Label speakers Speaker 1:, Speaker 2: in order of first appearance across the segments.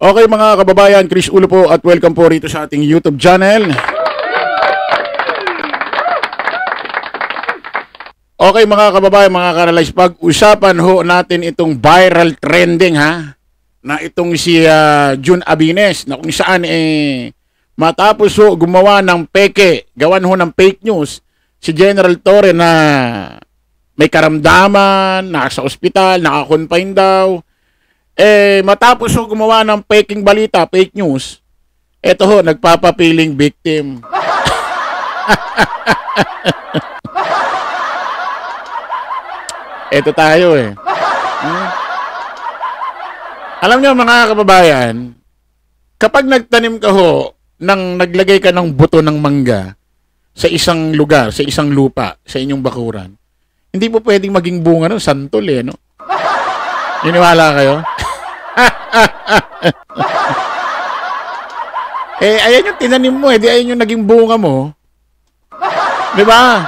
Speaker 1: Okay mga kababayan, Chris Ulo po at welcome po rito sa ating YouTube channel. Okay mga kababayan, mga ka-analyze, pag-usapan ho natin itong viral trending na itong si Jun Abines na kung saan matapos ho gumawa ng peke, gawan ho ng fake news si General Torre na may karamdaman, nasa ospital, naka-confine daw. Matapos ho gumawa ng faking balita, fake news, eto ho, nagpapapiling victim. Eto tayo Alam nyo mga kababayan, kapag nagtanim ka ho, naglagay ka ng buto ng mangga sa isang lugar, sa isang lupa, sa inyong bakuran, hindi po pwedeng maging bunga ng santol no? Niniwala kayo? Ayan yung tinanim mo di ayan yung naging bunga mo. Diba?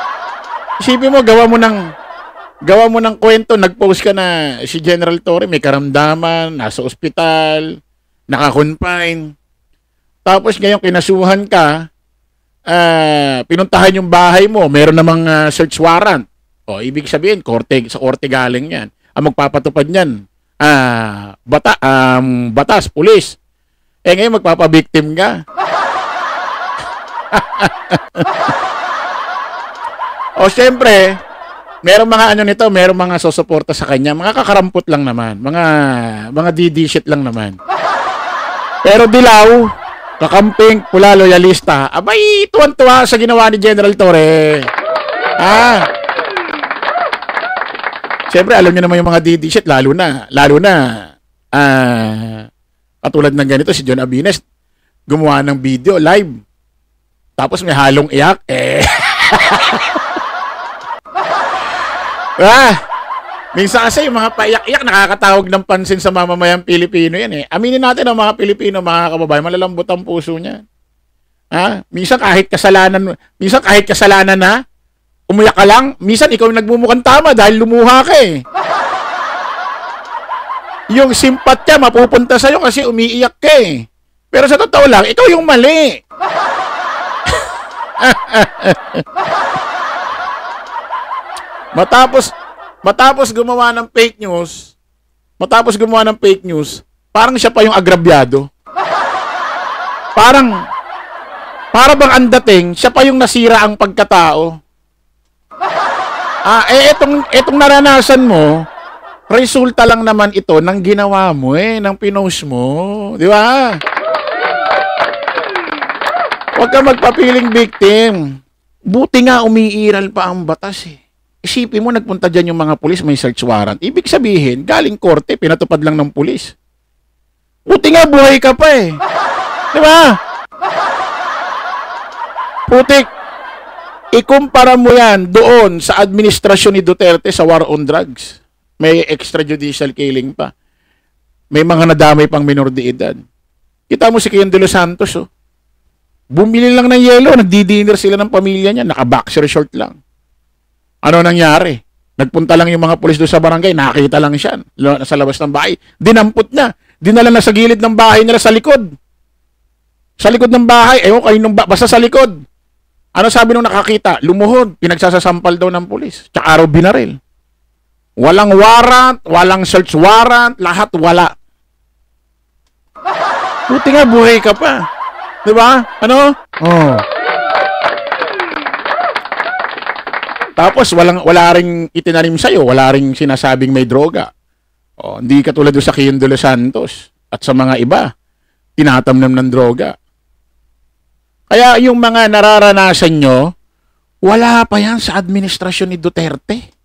Speaker 1: Isipin mo, gawa mo ng kwento, nag-post ka na si General Torre may karamdaman, nasa ospital, naka-confine. Tapos ngayon kinasuhan ka, pinuntahan yung bahay mo, meron namang search warrant. O, ibig sabihin, sa korte galing yan. Ang magpapatupad niyan, batas, pulis. Ngayon magpapabiktim ka. O siyempre, merong mga merong mga susuporta sa kanya, mga kakarampot lang naman, mga didishit lang naman. Pero dilaw, kakamping, pula, loyalista, abay, tuwan-tuwa sa ginawa ni General Torre. Siyempre, alam niyo naman yung mga didishit, lalo na, katulad ng ganito, si Jun Abines, gumawa ng video, live. Tapos may halong iyak, minsan kasi yung mga paiyak-iyak, nakakatawag ng pansin sa mamamayang Pilipino yan Aminin natin ang mga Pilipino, mga kababayan, malalambot ang puso niya. Minsan kahit kasalanan na, umiyak ka lang, minsan ikaw yung nagmumukhang tama dahil lumuha ka Yung simpatya mapupunta sa'yo kasi umiiyak ka Pero sa totoo lang, ikaw yung mali. Matapos gumawa ng fake news, parang siya pa yung agrabyado. Para bang ang dating, siya pa yung nasira ang pagkatao. Etong naranasan mo, resulta lang naman ito ng ginawa mo ng pinost mo. Di ba? Huwag ka magpapiling victim. Buti nga umiiral pa ang batas Isipin mo, nagpunta dyan yung mga pulis, may search warrant. Ibig sabihin, galing korte, pinatupad lang ng pulis. Buti nga, buhay ka pa Di ba? Putik. Ikumpara mo yan doon sa administrasyon ni Duterte sa war on drugs. May extrajudicial killing pa. May mga nadamay pang minor de edad. Kita mo si Kian de los Santos bumili lang ng yelo, nagdi-dinner sila ng pamilya niya, naka-boxer short lang. Ano nangyari? Nagpunta lang yung mga pulis doon sa barangay, nakita lang siya sa labas ng bahay. Dinampot na. Dinala na sa gilid ng bahay nila sa likod. Sa likod ng bahay, basta sa likod. Ano sabi nung nakakita? Lumuhod. Pinagsasasampal daw ng pulis. Tsaka araw binaril. Walang warrant, walang search warrant, lahat wala. Buti nga buhay ka pa. Diba? Ano? Tapos wala ring itinanim sa'yo, wala ring sinasabing may droga. Hindi katulad doon sa Kian de los Santos at sa mga iba, tinatamnam ng droga. Kaya yung mga nararanasan nyo, wala pa yan sa administrasyon ni Duterte.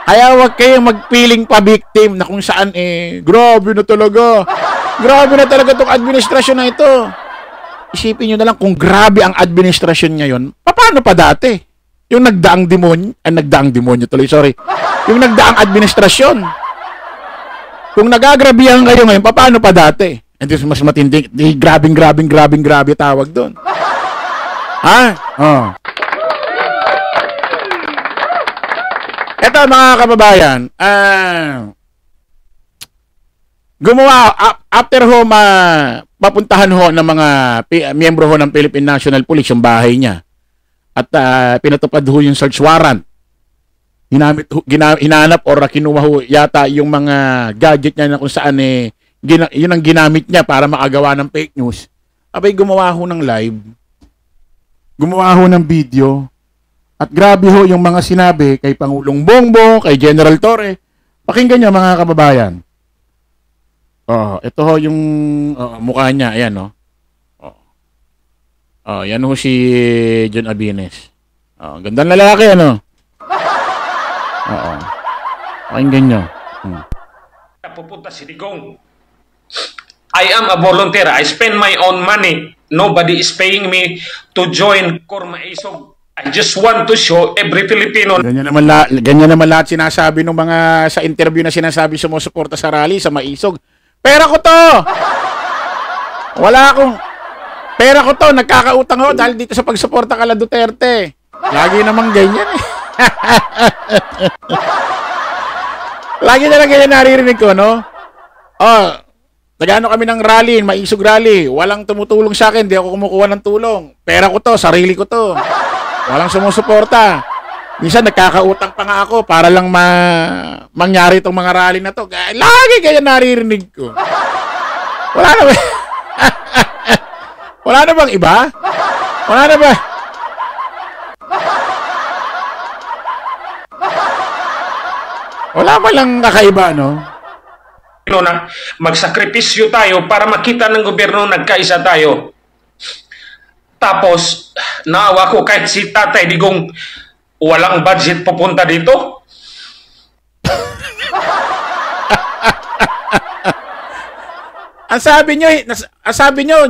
Speaker 1: Kaya wag kayong magpiling pa victim na kung saan grabe na talaga tong administrasyon na ito. Isipin nyo na lang kung grabe ang administrasyon ngayon, paano pa dati? Yung nagdaang administrasyon. Kung nagagrabihan kayo ngayon, paano pa dati? And this mas matindi, grabing tawag doon. Eto mga kababayan, gumawa after ho papuntahan ho ng mga miyembro ho ng Philippine National Police yung bahay niya at pinatupad ho yung search warrant. Hinanap or kinuha ho yata yung mga gadget niya na kung saan yun ang ginamit niya para makagawa ng fake news. Abay gumawa ho ng live, gumawa ho ng video, at grabe ho yung mga sinabi kay Pangulong Bongbong, kay General Torre. Pakinggan niyo mga kababayan. Ito ho yung mukha niya, ayan oh. Yan ho si John Abines. Gandang lalaki ano. Pakinggan niyo.
Speaker 2: Pupunta si Digong. I am a volunteer. I spend my own money. Nobody is paying me to join Korma Isog. I just want to show every Filipino.
Speaker 1: Ganyan naman lahat sinasabi ng mga sa interview na sinasabi sumusuporta sa rally sa Maisog. Pera ko to! Pera ko to, nagkakautang ho dahil dito sa pagsuporta kala Duterte. Lagi namang ganyan eh. Lagi na lang ganyan naririnig ko, no? Nagano kami ng rally, Maisog rally. Walang tumutulong sa akin, di ako kumukuha ng tulong. Pera ko to, sarili ko to. Walang sumusuporta. Minsan nagkakautang pa nga ako para lang mangyari itong mga rally na to. Lagi kaya naririnig ko. Wala na ba? Wala na bang iba? Wala na ba? Wala ba lang kakaiba, no?
Speaker 2: Na magsakripisyo tayo para makita ng gobyerno nagkaisa tayo. Tapos, naawa ko kahit si Tatay Digong walang budget pupunta dito.
Speaker 1: Ang sabi nyo,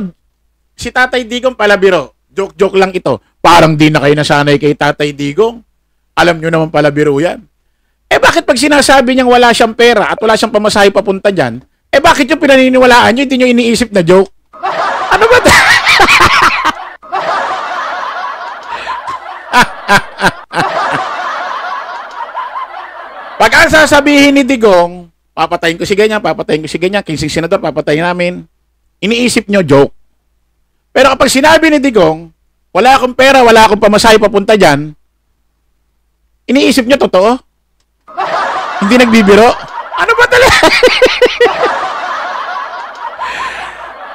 Speaker 1: si Tatay Digong palabiro. Joke-joke lang ito. Parang di na kayo nasanay kay Tatay Digong. Alam nyo naman palabiro yan. Bakit pag sinasabi niyang wala siyang pera at wala siyang pamasahe papunta dyan, bakit yung pinaniniwalaan nyo, hindi nyo iniisip na joke? Ano ba ito? Pag ang sasabihin ni Digong, papatayin ko si ganyan, kinsing senador, papatayin namin. Iniisip nyo, joke. Pero kapag sinabi ni Digong, wala akong pera, wala akong pamasahe papunta dyan, iniisip nyo, totoo? Hindi nagbibiro? Ano ba talaga?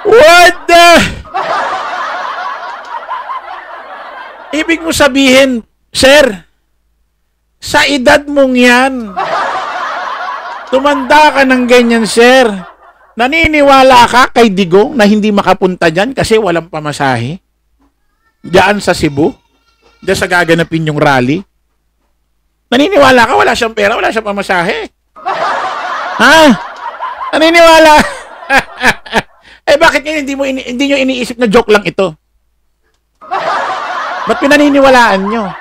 Speaker 1: What the? Ibig mo sabihin, sir, sa edad mong yan, tumanda ka ng ganyan, sir. Naniniwala ka kay Digong na hindi makapunta dyan kasi walang pamasahe? Diyan sa Cebu? Diyan sa gaganapin yung rally? Naniniwala ka wala siyang pera, wala siyang pamasahe? Ha? Naniniwala? Bakit ngayon hindi nyo iniisip na joke lang ito? Ba't pinaniniwalaan nyo?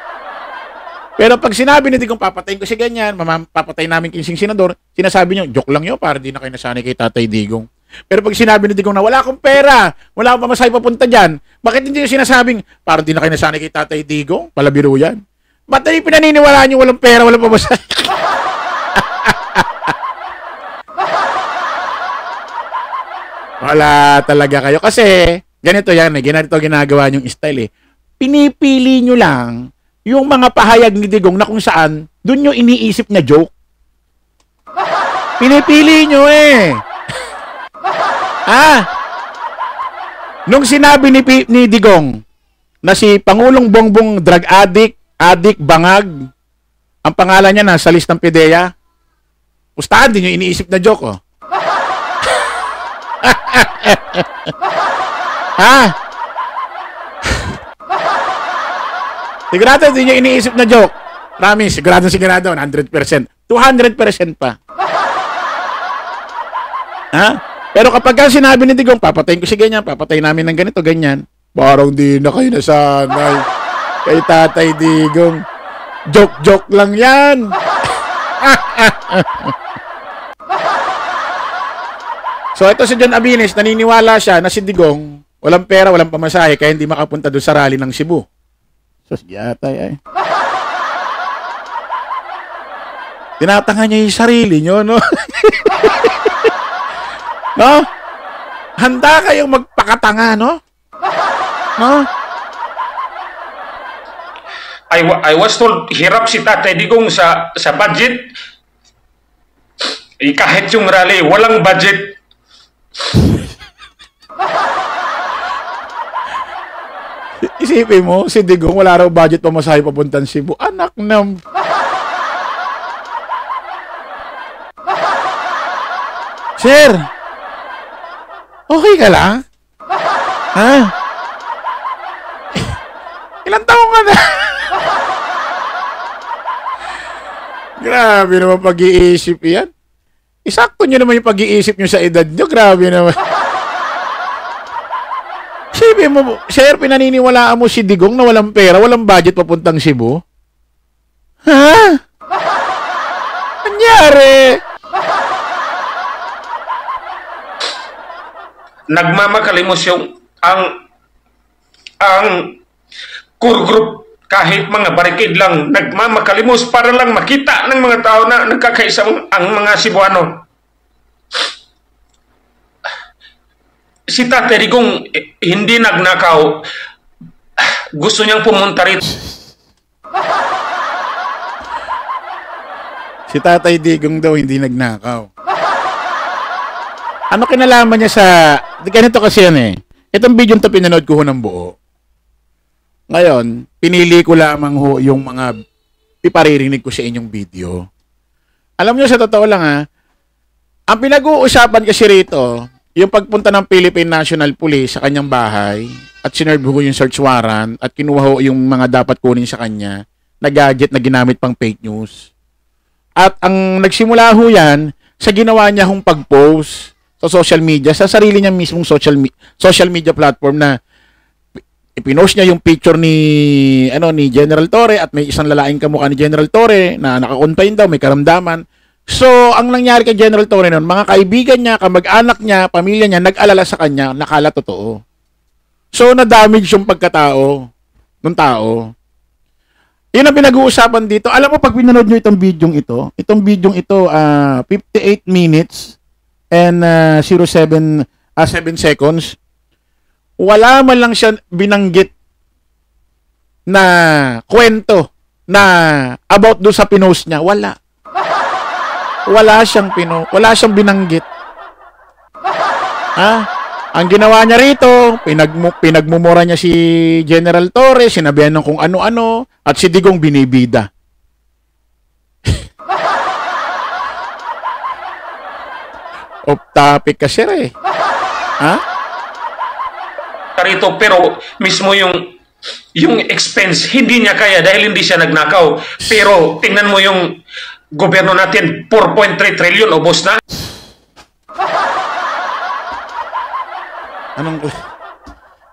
Speaker 1: Pero pag sinabi ni Digong, papatayin ko si ganyan, papatayin namin kinsing senador, sinasabi nyo, joke lang yun, para di na kayo nasanay kay Tatay Digong. Pero pag sinabi ni Digong na wala akong pera, wala akong pamasahe papunta dyan, bakit hindi nyo sinasabing, para di na kayo nasanay kay Tatay Digong? Palabiro yan. Ba't na pinaniniwalaan nyo walang pera, walang pamasahe? Wala talaga kayo. Kasi, ganito yan ganito ginagawa nyong style Pinipili nyo lang yung mga pahayag ni Digong na kung saan doon nyo iniisip na joke. Pinipili nyo Nung sinabi ni Digong na si Pangulong Bongbong drug addict, bangag, ang pangalan niya nasa list ng PDEA, pustahan din nyo iniisip na joke, Sigurado din nyo iniisip na joke. Promise, sigurado 100%. 200% pa. Pero kapag sinabi ni Digong, papatayin ko si ganyan, papatayin namin ng ganito, ganyan, parang di na kayo nasanay kay Tatay Digong. Joke-joke lang yan. So ito si John Abines, naniniwala siya na si Digong walang pera, walang pamasahe, kaya hindi makapunta doon sa rally ng Cebu. Sus, yatay Tinatanga niya yung sarili nyo, no? No? Handa kayong magpakatanga, no? No?
Speaker 2: I was told, hirap si Tatay Digong sa budget. Kahit yung rally, walang budget.
Speaker 1: Isipin mo, si Digong, wala raw budget pamasahe papuntang Cebu. Anak ng... Sir, okay ka lang? Ha? Ilang taong ka na? Grabe naman pag-iisip yan. Isakto nyo naman yung pag-iisip nyo sa edad nyo. Grabe naman. Sabi mo, sir, pinaniniwalaan mo si Digong na walang pera, walang budget papuntang Cebu? Ha? Anyari?
Speaker 2: Nagmamakalimos yung ang core group, kahit mga barikid lang, nagmamakalimos para lang makita ng mga tao na nagkakaisa ang mga Cebuano. Si Tatay Digong hindi nagnakaw. Gusto niyang pumunta rito.
Speaker 1: Si Tatay Digong daw hindi nagnakaw. Ano kinalaman niya sa... Ganito kasi yan eh. Itong video ito pinanood ko ng buo. Ngayon, pinili ko lamang ho yung mga iparirinig ko sa inyong video. Alam niyo, sa totoo lang ha, ang pinag-uusapan kasi rito, yung pagpunta ng Philippine National Police sa kanyang bahay at sinerve ko yung search warrant at kinuha ho yung mga dapat kunin sa kanya na gadget na ginamit pang fake news. At ang nagsimula ho yan sa ginawa niya hong pag-post sa social media, sa sarili niya mismong social media platform na ipinost niya yung picture ni General Torre at may isang lalaking kamukha ni General Torre na naka-confine daw, may karamdaman. So, ang nangyari kay General Torre noon, mga kaibigan niya, kamag-anak niya, pamilya niya, nag-alala sa kanya, nakala totoo. So, na-damage yung pagkatao ng tao. Yun ang pinag-uusapan dito. Alam mo, pag pinanood nyo itong bidyong ito, 58 minutes and 7 seconds, wala man lang siya binanggit na kwento na about do sa pinost niya. Wala siyang binanggit. Ha? Ang ginawa niya rito, pinagmumura niya si General Torre, sinabihan ng kung ano-ano, at si Digong binibida. Off topic kasi eh. Ha?
Speaker 2: Rito, pero mismo yung expense, hindi niya kaya dahil hindi siya nagnakaw. Pero tingnan mo yung gobyerno natin, 4.3 trillion, ubos na.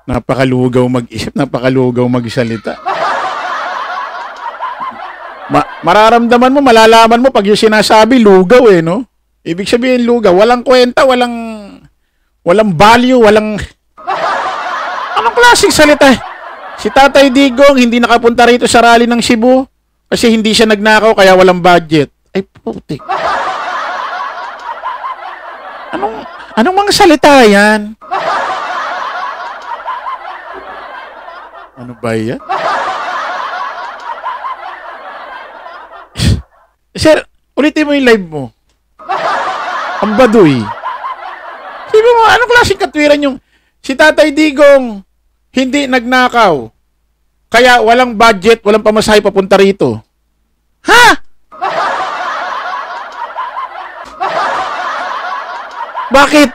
Speaker 1: Napakalugaw mag-isip, napakalugaw magsalita. Mararamdaman mo, malalaman mo pag yung sinasabi, lugaw eh, no? Ibig sabihin lugaw, walang kwenta, walang value, anong klaseng salita? Si Tatay Digong hindi nakapunta rito sa rally ng Cebu kasi hindi siya nagnakaw kaya walang budget. Ay putik. Anong mga salita yan? Ano ba yan? Sir, ulitin mo yung live mo. Ang baduy. Sabi mo, anong klaseng katwiran yung si Tatay Digong hindi nagnakaw kaya walang budget, walang pamasahe papunta rito. Ha? Bakit?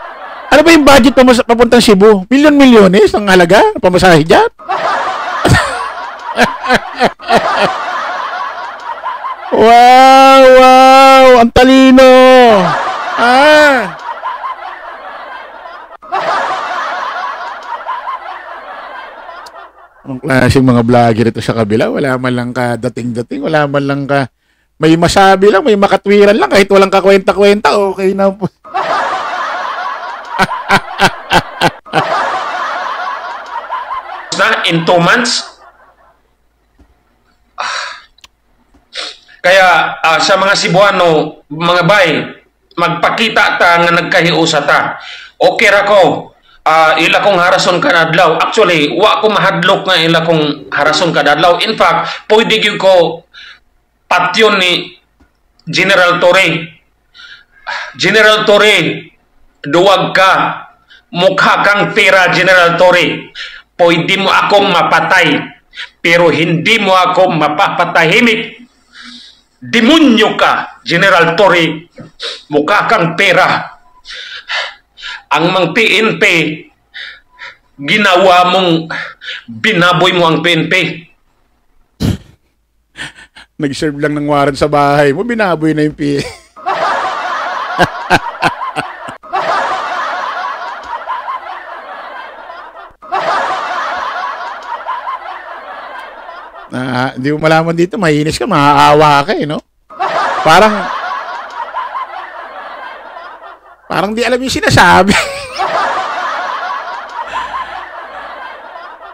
Speaker 1: Ano ba yung budget papuntang Cebu? Milyon-milyones ang halaga? Pamasahe dyan? Wow! Ang talino! Anong klaseng mga vlogger ito sa kabila? Wala man lang ka dating-dating, wala man lang ka may masabi lang, may makatwiran lang, kahit walang kakwenta-kwenta, okay na po.
Speaker 2: Na in 2 months, Kaya sa mga Cebuano, mga bay, magpakita ta nga nagkahiusa ta. Okay ra ko. Ila kong harason kadadlaw. Actually, wa ko mahadlok nga ila kong harason kadadlaw. In fact, pwede gyud ko patyon ni General Torre. General Torre, duwag ka. Mukha kang pera, General Torre. Pwede mo akong mapatay, pero hindi mo ako mapapatahimik. Demonyo ka, General Torre. Mukha kang pera. Ang mga PNP, ginawa mong binaboy mo ang PNP.
Speaker 1: Nag-serve lang ng warrant sa bahay mo, binaboy na yung PNP. Hindi mo malaman dito, mahinis ka, maaawa ka no? Parang di alam yung sinasabi.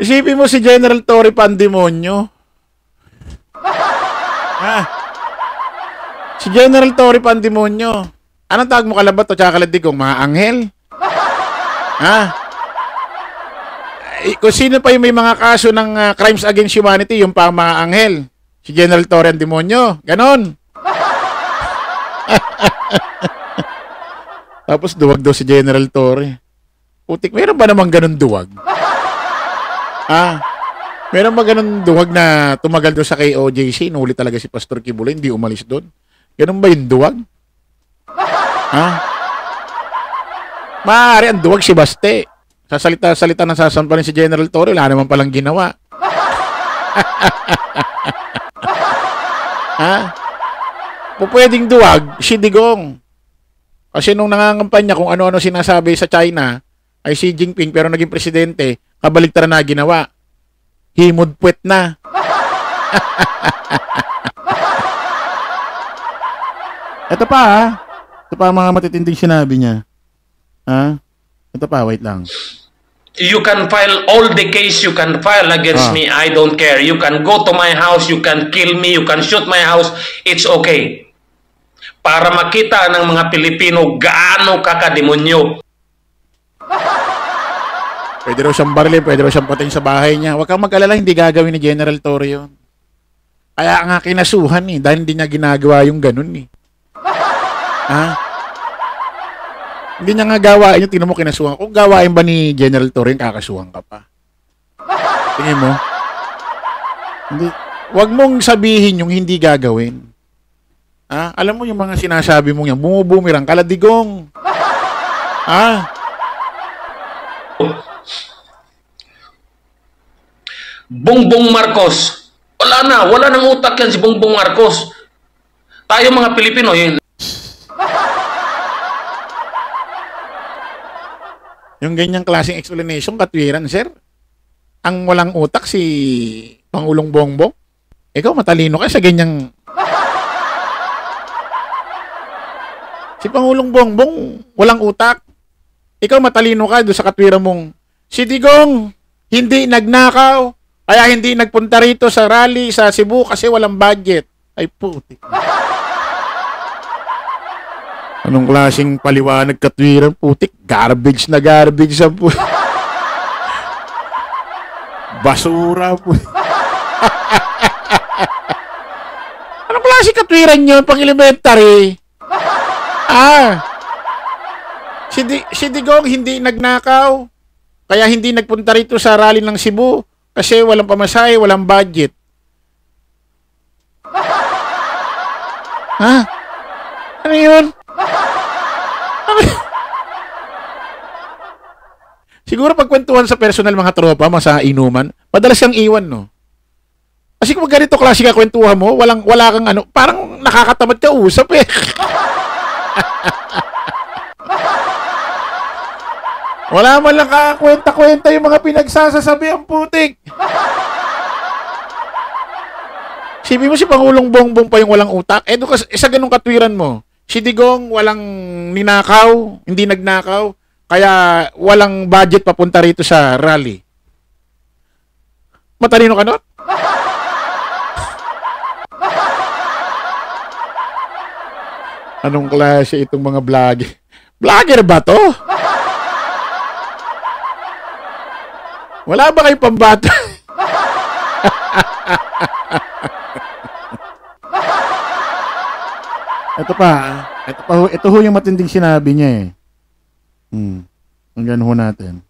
Speaker 1: Isipin mo si General Torre Pandemonyo. Si General Torre Pandemonyo. Anong tawag mo kalabat o tsaka kaladigong? Mga anghel? Kung sino pa yung may mga kaso ng crimes against humanity, yung pa mga anghel. Si General Torre Pandemonyo. Ganon. Tapos duwag daw si General Torre. Putik, meron ba namang ganun duwag? Meron ba ganun duwag na tumagal doon sa KOJC? Nuli talaga si Pastor Kibuloy, hindi umalis doon. Ganun ba yung duwag? Maaari ang duwag si Baste. Sasalita ng sasampalin si General Torre, wala naman palang ginawa. Pwedeng duwag si Digong. Kasi nung nangangampanya kung ano-ano sinasabi sa China ay Xi Jinping pero naging presidente, kabaligtaran na ginawa. Himod puwet na. Ito pa Ito pa mga matitinding sinabi niya. Ito pa, wait lang.
Speaker 2: You can file all the case you can file against me. I don't care. You can go to my house. You can kill me. You can shoot my house. It's okay. Para makita ng mga Pilipino gaano kakademonyo.
Speaker 1: Pwede raw siyang barilin, pwede raw siyang patayin sa bahay niya. Huwag kang mag-alala, hindi gagawin ni General Torre yun. Kaya nga kinasuhan dahil hindi niya ginagawa yung ganun Hindi niya nga gawain yung tingnan mo kinasuhan. Kung gawain ba ni General Torre, kakasuhan ka pa. Tingin mo? Hindi. Huwag mong sabihin yung hindi gagawin. Alam mo yung mga sinasabi mong yan, bumubumirang, kaladigong.
Speaker 2: Bongbong Marcos. Wala nang utak yan si Bongbong Marcos. Tayo mga Pilipino,
Speaker 1: yung ganyang klaseng explanation, katwiran, sir. Ang walang utak si Pangulong Bongbong. Ikaw matalino ka sa ganyang... Si Pangulong Bongbong, walang utak. Ikaw matalino ka doon sa katwiran mong, si Digong, hindi nagnakaw, kaya hindi nagpunta rito sa rally sa Cebu kasi walang budget. Ay putik. Anong klaseng paliwanag katwiran, putik? Garbage na garbage sa putik. Basura po. Anong klaseng katwiran yun pang elementary? Si Digong hindi nagnakaw. Kaya hindi nagpunta rito sa rally ng Cebu kasi walang pamasahe, walang budget. Ano yun? Siguro pagkwentuhan sa personal mga tropa, sa inuman, madalas siyang iwan, no? Kasi kung ganito klase ka kwentuhan mo, wala kang parang nakakatamad ka usap Wala man lang kakakwenta-kwenta yung mga pinagsasasabi ang putik. Sibi mo si Pangulong Bongbong pa yung walang utak. Sa ganung katwiran mo, si Digong walang ninakaw, hindi nagnakaw, kaya walang budget papunta rito sa rally. Matalino ka, no? Anong klase itong mga vlogger? Vlogger ba to? Wala ba kayo pambata? Ito ho yung matinding sinabi niya eh. Hanggang ho natin.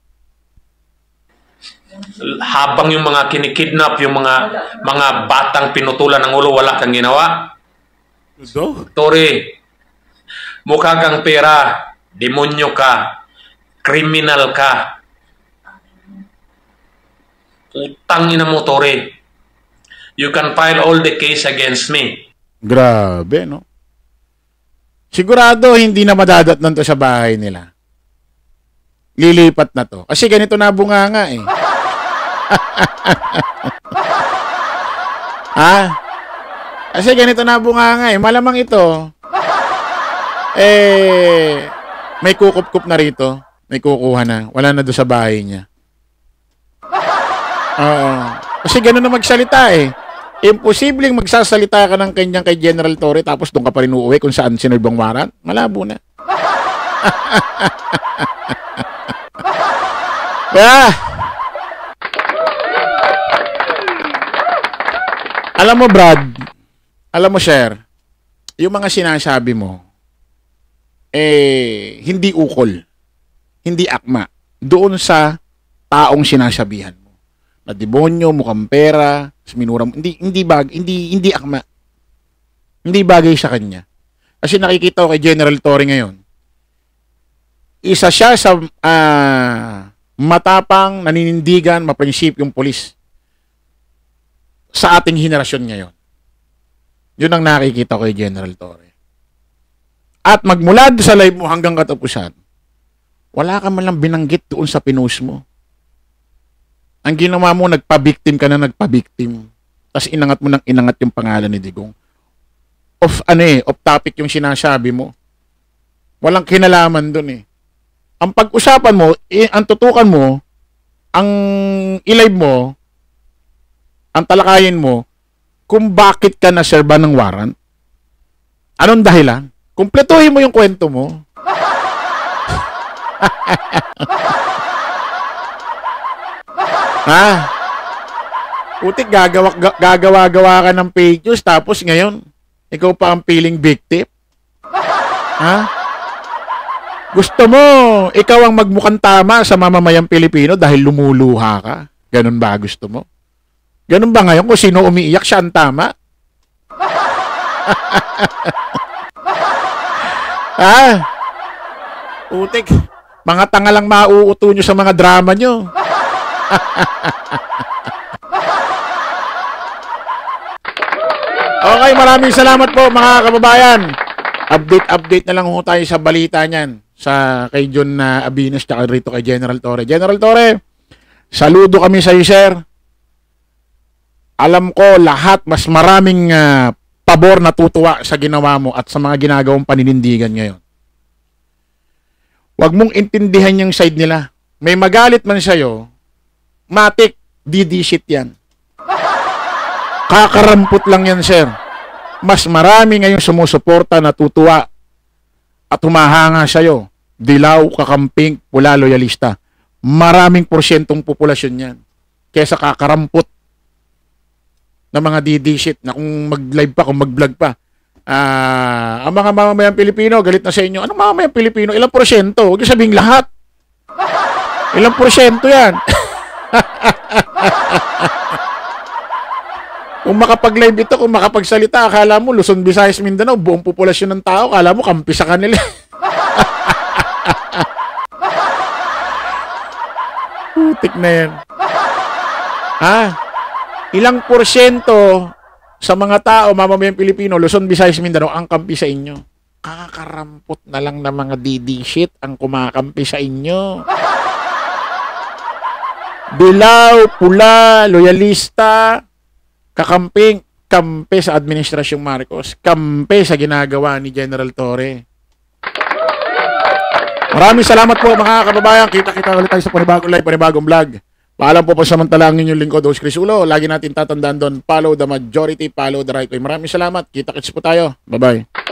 Speaker 2: Habang yung mga kinikidnap, yung mga batang pinutulan ng ulo, wala kang ginawa. Tore, mukha kang pera, demonyo ka, kriminal ka. Utang ina mo, Tore. You can file all the case against me.
Speaker 1: Grabe, no? Sigurado hindi na madadatnan to sa bahay nila. Lilipat na to. Kasi ganito na bunganga eh. Kasi ganito na bunganga eh. Malamang ito, may kukup-kup na rito. May kukuha na. Wala na doon sa bahay niya. Oo. Kasi gano'n na magsalita eh. Imposibleng magsasalita ka ng kanyang kay General Torre tapos doon ka pa rin uuwi kung saan sinulbang warrant. Malabo na. Alam mo, Brad, alam mo, Sher, yung mga sinasabi mo, hindi ukol, hindi akma, doon sa taong sinasabihan mo. Na demonyo, mukhang pera, minura mo, hindi akma. Hindi bagay sa kanya. Kasi nakikita ko kay General Torre ngayon, isa siya sa matapang, naninindigan, maprinsipyong pulis sa ating henerasyon ngayon. Yun ang nakikita ko kay General Torre. At magmula sa live mo hanggang katapusan, wala ka man lang binanggit doon sa pinost mo. Ang ginawa mo, nagpa-victim ka na nagpa-victim. Tapos inangat mo ng inangat yung pangalan ni Digong. Off topic yung sinasabi mo. Walang kinalaman doon eh. Ang pag-usapan mo, ang tutukan mo, ang i-live mo, ang talakayin mo, kung bakit ka na-serba ng warrant. Anong dahilan? Kumpletuhin mo yung kwento mo. Putik, gagawa ka ng fake news, tapos ngayon, ikaw pa ang feeling victim. Gusto mo, ikaw ang magmukhang tama sa mamamayang Pilipino dahil lumuluha ka? Ganun ba gusto mo? Ganun ba ngayon kung sino umiiyak siya ang tama? Putik, mga tanga lang mauuto nyo sa mga drama nyo. Okay, maraming salamat po mga kababayan. Update na lang ho tayo sa balita niyan. Sa kay John Abinas at rito kay General Torre. General Torre, saludo kami sa iyo, sir. Alam ko lahat, mas maraming pabor na tutuwa sa ginawa mo at sa mga ginagawang paninindigan ngayon. Huwag mong intindihan yung side nila. May magalit man sa'yo, matik, didisit yan. Kakarampot lang yan, sir. Mas marami ngayong sumusuporta, natutuwa at humahanga sa'yo. Dilaw, kakamping, pula, loyalista. Maraming porsyentong populasyon yan. Kesa kakarampot na mga didisit na kung mag-live pa, kung mag-vlog pa. Ang mga mamamayang Pilipino, galit na sa inyo. Anong mamamayang Pilipino? Ilang porsyento? Huwag niyo sabing lahat. Ilang porsyento yan? Kung makapag-live ito, kung makapagsalita, akala mo Luzon, Visayas, Mindanao, buong populasyon ng tao, akala mo kampi sa kanila. Putik na yan. Ilang porsyento sa mga tao, mamamayang Pilipino, Luzon, Visayas, Mindanao, ang kampi sa inyo? Kakarampot na lang na mga didishit ang kumakampi sa inyo. Dilaw, pula, loyalista, kakamping, kampe sa Administrasyong Marcos, kampe sa ginagawa ni General Torre. Maraming salamat po mga kababayan. Kita-kita ulit tayo sa panibagong live, panibagong vlog. Paalam po samantala ang inyong lingkod, Host Chris Ulo. Lagi natin tatandaan doon, follow the majority, follow the right way. Maraming salamat. Kita-kits po tayo. Bye-bye.